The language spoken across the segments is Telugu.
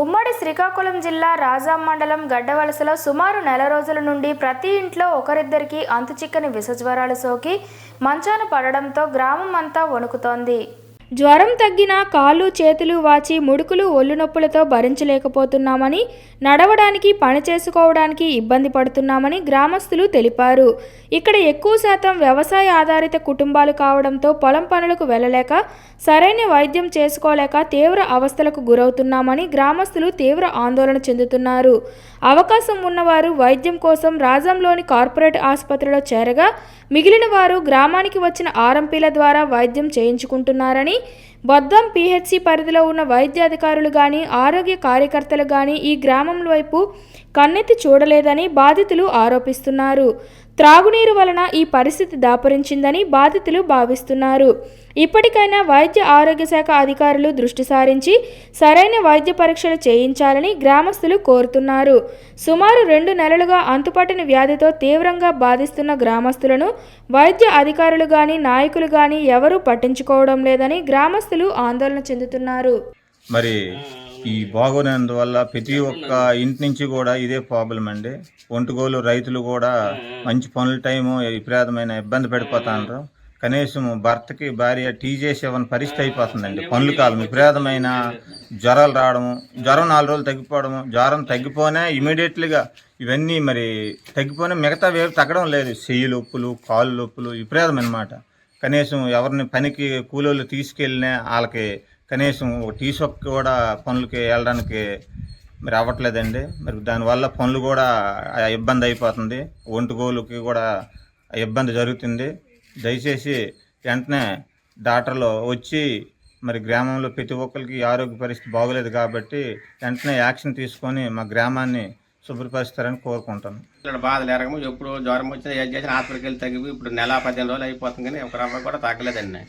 ఉమ్మడి శ్రీకాకుళం జిల్లా రాజాం మండలం గడ్డవలసలో సుమారు నెల రోజుల నుండి ప్రతి ఇంట్లో ఒకరిద్దరికి అంతుచిక్కని విషజ్వరాలు సోకి మంచాన పడడంతో గ్రామం అంతా వణుకుతోంది. జ్వరం తగ్గినా కాళ్ళు చేతులు వాచి ముడుకులు ఒళ్ళు నొప్పులతో భరించలేకపోతున్నామని, నడవడానికి పని చేసుకోవడానికి ఇబ్బంది పడుతున్నామని గ్రామస్తులు తెలిపారు. ఇక్కడ ఎక్కువ శాతం వ్యవసాయ ఆధారిత కుటుంబాలు కావడంతో పొలం పనులకు వెళ్ళలేక, సరైన వైద్యం చేసుకోలేక తీవ్ర అవస్థలకు గురవుతున్నామని గ్రామస్తులు తీవ్ర ఆందోళన చెందుతున్నారు. అవకాశం ఉన్నవారు వైద్యం కోసం రాజంలోని కార్పొరేట్ ఆసుపత్రిలో చేరగా, మిగిలిన వారు గ్రామానికి వచ్చిన ఆర్ఎంపీల ద్వారా వైద్యం చేయించుకుంటున్నారని, బొద్దం పీహెచ్సీ పరిధిలో ఉన్న వైద్య అధికారులు కానీ, ఆరోగ్య కార్యకర్తలు కానీ ఈ గ్రామం వైపు కన్నెత్తి చూడలేదని బాధితులు ఆరోపిస్తున్నారు. త్రాగునీరు వలన ఈ పరిస్థితి దాపురించిందని బాధితులు భావిస్తున్నారు. ఇప్పటికైనా వైద్య ఆరోగ్య శాఖ అధికారులు దృష్టి సారించి సరైన వైద్య పరీక్షలు చేయించాలని గ్రామస్తులు కోరుతున్నారు. సుమారు 2 నెలలుగా అంతుపట్టని వ్యాధితో తీవ్రంగా బాధిస్తున్న గ్రామస్తులను వైద్య అధికారులు కానీ, నాయకులు కానీ ఎవరూ పట్టించుకోవడం లేదని గ్రామస్తులు ఆందోళన చెందుతున్నారు. మరి ఈ బాగోనందువల్ల ప్రతి ఒక్క ఇంటి నుంచి కూడా ఇదే ప్రాబ్లం అండి. ఒంటుగోలు రైతులు కూడా మంచి పనుల టైము విపరీతమైన ఇబ్బంది పడిపోతున్నారు. కనీసం భర్తకి భార్య టీ చేసి ఇవ్వని పరిస్థితి అయిపోతుందండి. పనుల కాలం విపరీతమైన జ్వరాలు రావడము, జ్వరం 4 రోజులు తగ్గిపోవడము, జ్వరం తగ్గిపోనే ఇమీడియట్లీగా ఇవన్నీ మరి తగ్గిపోయినా మిగతా వేరు తగ్గడం లేదు. చెయ్యి నొప్పులు, కాళ్ళు నొప్పులు విపరీతమన్నమాట. కనీసం ఎవరిని పనికి కూలోళ్ళు తీసుకెళ్ళినా వాళ్ళకి కనీసం టీ షాప్ కూడా పనులకి వెళ్ళడానికి మరి అవ్వట్లేదండి. మరి దానివల్ల పనులు కూడా ఇబ్బంది అయిపోతుంది, ఒంటుగోలుకి కూడా ఇబ్బంది జరుగుతుంది. దయచేసి వెంటనే డాక్టర్లు వచ్చి మరి గ్రామంలో ప్రతి ఒక్కరికి ఆరోగ్య పరిస్థితి బాగోలేదు కాబట్టి వెంటనే యాక్షన్ తీసుకొని మా గ్రామాన్ని శుభ్రపరుస్తారని కోరుకుంటాను. ఇక్కడ బాధలు ఎరగము, ఎప్పుడు జ్వరం వచ్చినా ఏం చేసినా హాస్పిటల్కి వెళ్ళి తగ్గిపోయి ఇప్పుడు నెల 15 రోజులు అయిపోతుంది కానీ ఒక రవ్వ కూడా తగ్గలేదండి.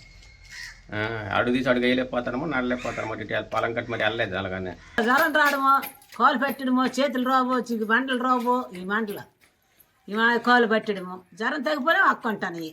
అడుగు తీసి అడుగు వేయలేకపోతాము, నడలేకపోతాము. ఇటు పొలం కట్టి మరి వెళ్ళలేదు అలాగనే. జ్వరం రావడమో, కాలు పెట్టడమో, చేతులు రావో, మంటలు రావో, ఈ మంటలు కాలు పెట్టడము, జ్వరం తగ్గిపోయినా అక్కుంటాను.